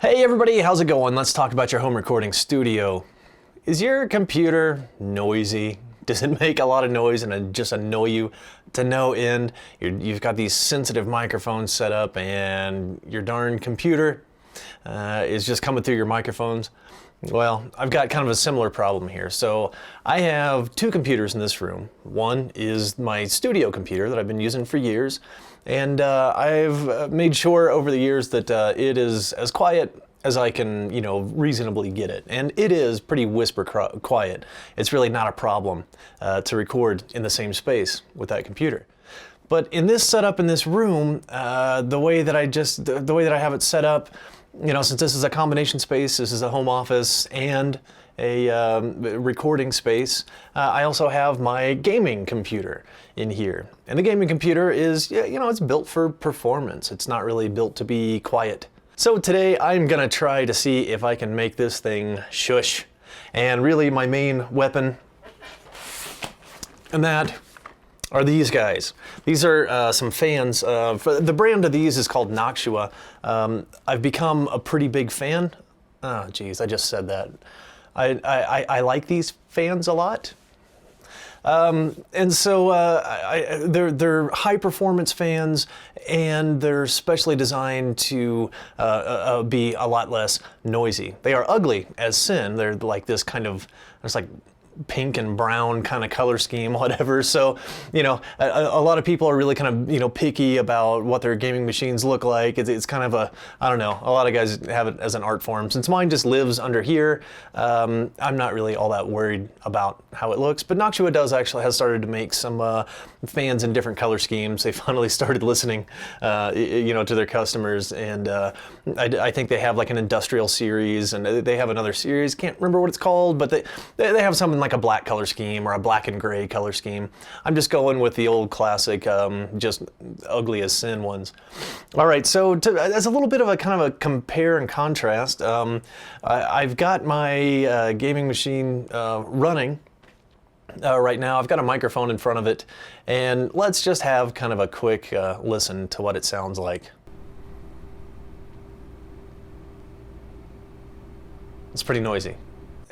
Hey everybody, how's it going? Let's talk about your home recording studio. Is your computer noisy? Does it make a lot of noise and just annoy you to no end? You've got these sensitive microphones set up and your darn computer is just coming through your microphones. Well, I've got kind of a similar problem here. So I have two computers in this room. One is my studio computer that I've been using for years, and I've made sure over the years that it is as quiet as I can, reasonably get it. And it is pretty whisper quiet. It's really not a problem to record in the same space with that computer. But in this setup in this room, the way that I have it set up, since this is a combination space, this is a home office and a recording space, I also have my gaming computer in here. And the gaming computer is, it's built for performance. It's not really built to be quiet. So today I'm gonna try to see if I can make this thing shush. And really my main weapon, and that are these guys. These are some fans. The brand of these is called Noctua. I've become a pretty big fan. Oh geez, I just said that. I like these fans a lot. And so they're high performance fans, and they're specially designed to be a lot less noisy. They are ugly as sin. They're like this kind of, it's like pink and brown kind of color scheme, whatever. So, a lot of people are really kind of, picky about what their gaming machines look like. It's kind of I don't know, a lot of guys have it as an art form. Since mine just lives under here, I'm not really all that worried about how it looks. But Noctua has started to make some fans in different color schemes. They finally started listening, to their customers. And I think they have like an industrial series, and they have another series. Can't remember what it's called, but they have something like a black color scheme or a black and gray color scheme. I'm just going with the old classic, just ugly as sin ones. All right, so as a little bit of a kind of a compare and contrast, I've got my gaming machine running right now. I've got a microphone in front of it, and let's just have kind of a quick listen to what it sounds like. It's pretty noisy.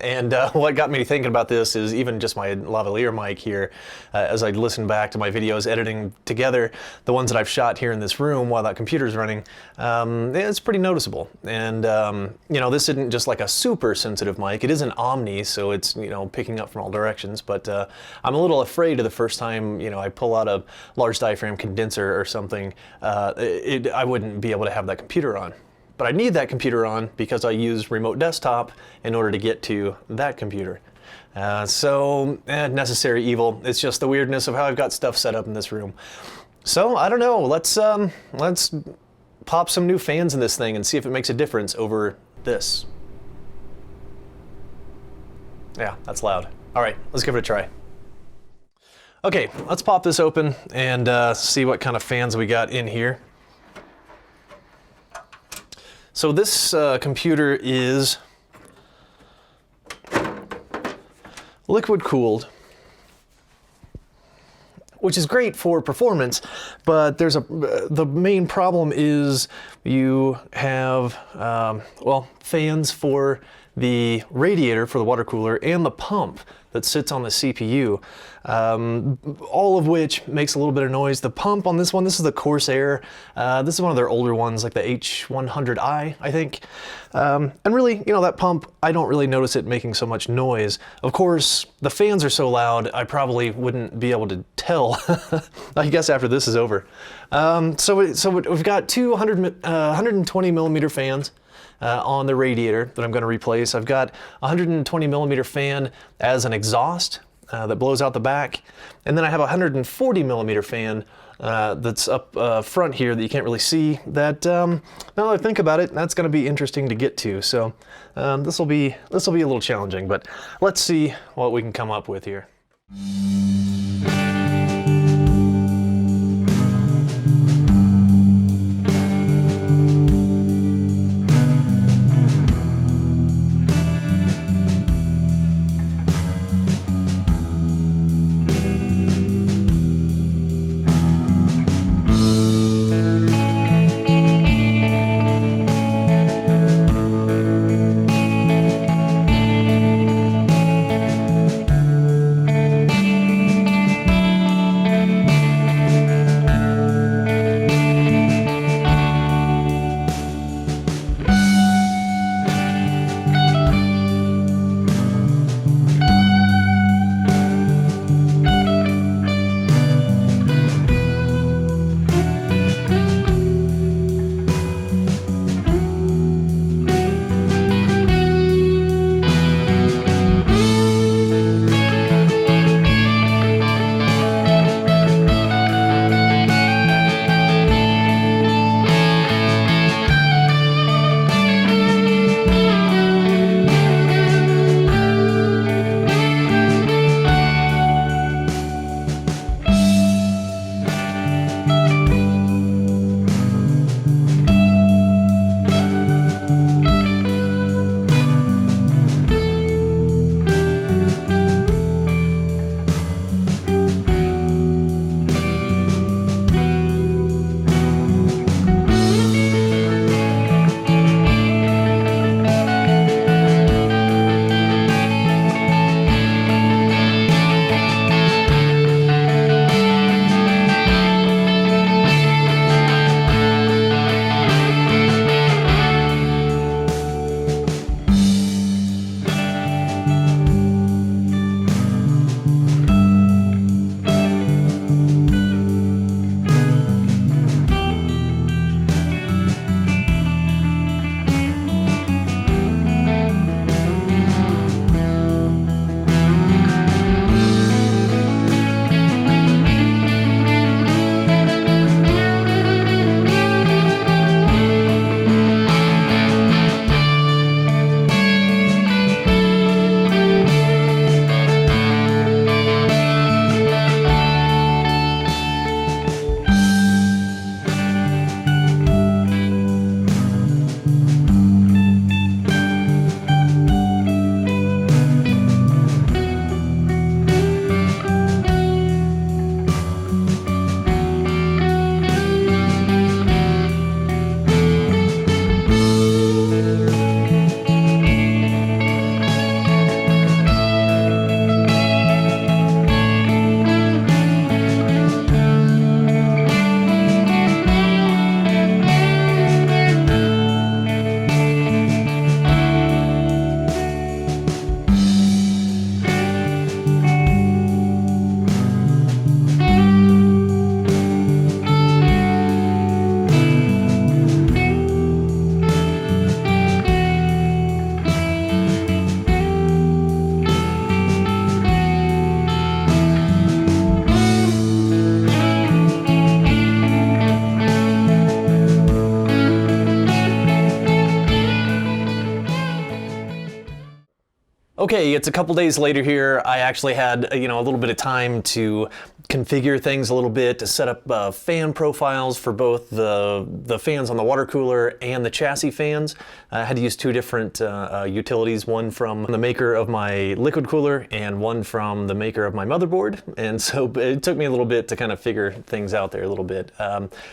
And what got me thinking about this is even just my lavalier mic here, as I listen back to my videos editing together, the ones that I've shot here in this room while that computer's running, it's pretty noticeable. And, this isn't just like a super sensitive mic. It is an Omni, so it's, picking up from all directions. But I'm a little afraid of the first time, I pull out a large diaphragm condenser or something, I wouldn't be able to have that computer on. But I need that computer on because I use remote desktop in order to get to that computer. Necessary evil. It's just the weirdness of how I've got stuff set up in this room. So I don't know, let's pop some new fans in this thing and see if it makes a difference over this. Yeah, that's loud. All right, let's give it a try. Okay, let's pop this open and see what kind of fans we got in here. So this computer is liquid cooled, which is great for performance, but the main problem is you have, fans for the radiator for the water cooler and the pump that sits on the CPU, all of which makes a little bit of noise. The pump on this one, this is the Corsair. This is one of their older ones, like the H100i, I think. And really, that pump, I don't really notice it making so much noise. Of course, the fans are so loud, I probably wouldn't be able to tell, I guess, after this is over. So we've got two 120 millimeter fans on the radiator that I'm going to replace. I've got a 120 millimeter fan as an exhaust that blows out the back, and then I have a 140 millimeter fan that's up front here that you can't really see. That now that I think about it, that's going to be interesting to get to. So this will be a little challenging, but let's see what we can come up with here. Okay, it's a couple days later here. I actually had a little bit of time to configure things a little bit, to set up fan profiles for both the fans on the water cooler and the chassis fans. I had to use two different utilities, one from the maker of my liquid cooler and one from the maker of my motherboard. And so it took me a little bit to kind of figure things out there a little bit.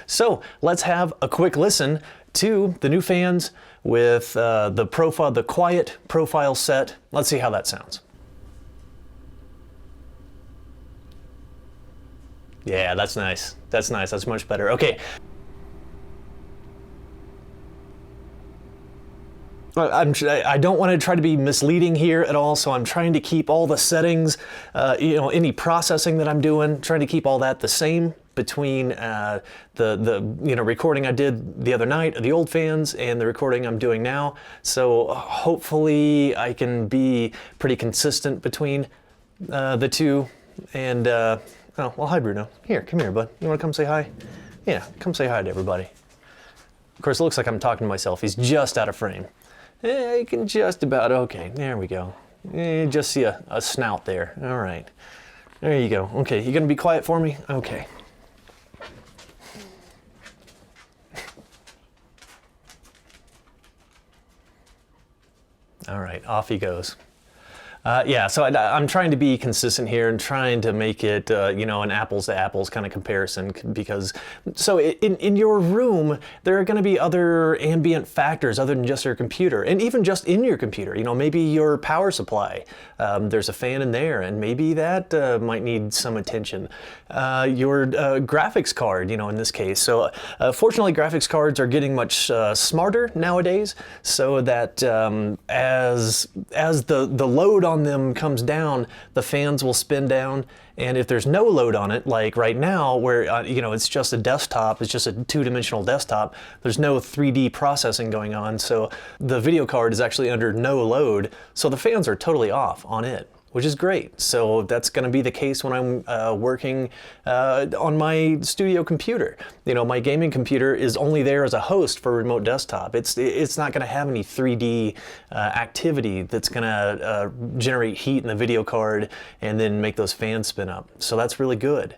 So let's have a quick listen to the new fans with the quiet profile set. Let's see how that sounds. Yeah, that's nice. That's nice. That's much better. Okay. I don't want to try to be misleading here at all, so I'm trying to keep all the settings, any processing that I'm doing, trying to keep all that the same between the recording I did the other night of the old fans and the recording I'm doing now. So hopefully I can be pretty consistent between the two. And oh, well, hi Bruno. Here, come here, bud. You want to come say hi? Yeah, come say hi to everybody. Of course, it looks like I'm talking to myself. He's just out of frame. I can just about, okay, there we go. Just see a snout there. All right. There you go. Okay, you gonna be quiet for me? Okay. All right, off he goes. Yeah, so I'm trying to be consistent here and trying to make it, an apples to apples kind of comparison, because, so in your room, there are going to be other ambient factors other than just your computer, and even just in your computer, maybe your power supply, there's a fan in there, and maybe that might need some attention. Your graphics card, in this case. So fortunately, graphics cards are getting much smarter nowadays, so that as the load on them comes down, the fans will spin down, and if there's no load on it, like right now where it's just a desktop, it's just a two-dimensional desktop, there's no 3D processing going on, so the video card is actually under no load, so the fans are totally off on it, which is great. So that's going to be the case when I'm working on my studio computer. My gaming computer is only there as a host for remote desktop. It's not going to have any 3D activity that's going to generate heat in the video card and then make those fans spin up. So that's really good.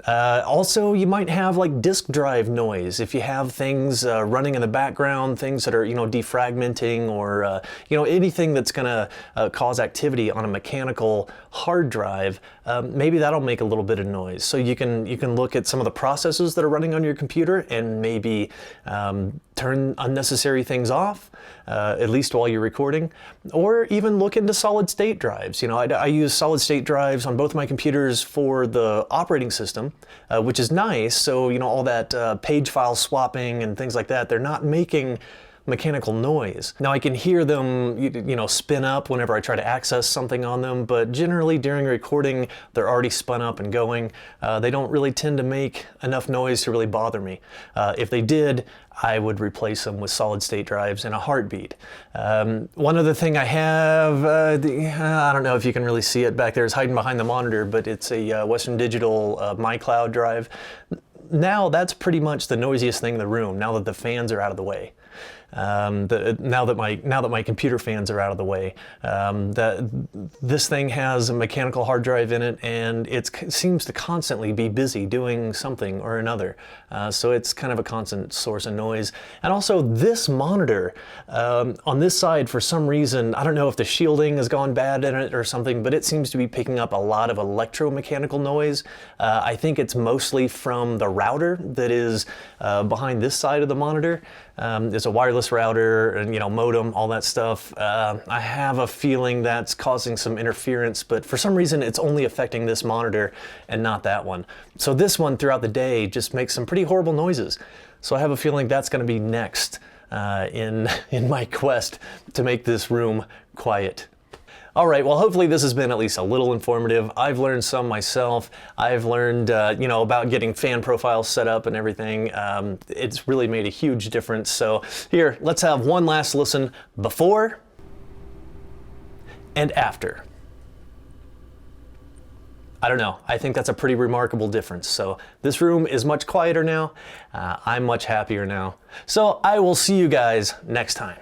Also, you might have like disk drive noise if you have things running in the background, things that are defragmenting, or anything that's going to cause activity on a mechanical hard drive. Maybe that'll make a little bit of noise. So you can look at some of the processes that are running on your computer and maybe turn unnecessary things off, at least while you're recording, or even look into solid state drives. I use solid state drives on both my computers for the operating system, which is nice. So all that page file swapping and things like that, they're not making mechanical noise. Now I can hear them, spin up whenever I try to access something on them, but generally during recording, they're already spun up and going. They don't really tend to make enough noise to really bother me. If they did, I would replace them with solid state drives in a heartbeat. One other thing I have, I don't know if you can really see it back there, it's hiding behind the monitor, but it's a Western Digital MyCloud drive. Now that's pretty much the noisiest thing in the room, now that the fans are out of the way. Now that my computer fans are out of the way, this thing has a mechanical hard drive in it, and it seems to constantly be busy doing something or another. So it's kind of a constant source of noise. And also this monitor on this side, for some reason, I don't know if the shielding has gone bad in it or something, but it seems to be picking up a lot of electromechanical noise. I think it's mostly from the router that is behind this side of the monitor. There's a wireless router and modem, all that stuff. I have a feeling that's causing some interference, but for some reason it's only affecting this monitor and not that one. So this one throughout the day just makes some pretty horrible noises. So I have a feeling that's going to be next in my quest to make this room quiet. All right, well, hopefully this has been at least a little informative. I've learned some myself. I've learned, about getting fan profiles set up and everything. It's really made a huge difference. So here, let's have one last listen before and after. I don't know, I think that's a pretty remarkable difference. So this room is much quieter now. I'm much happier now. So I will see you guys next time.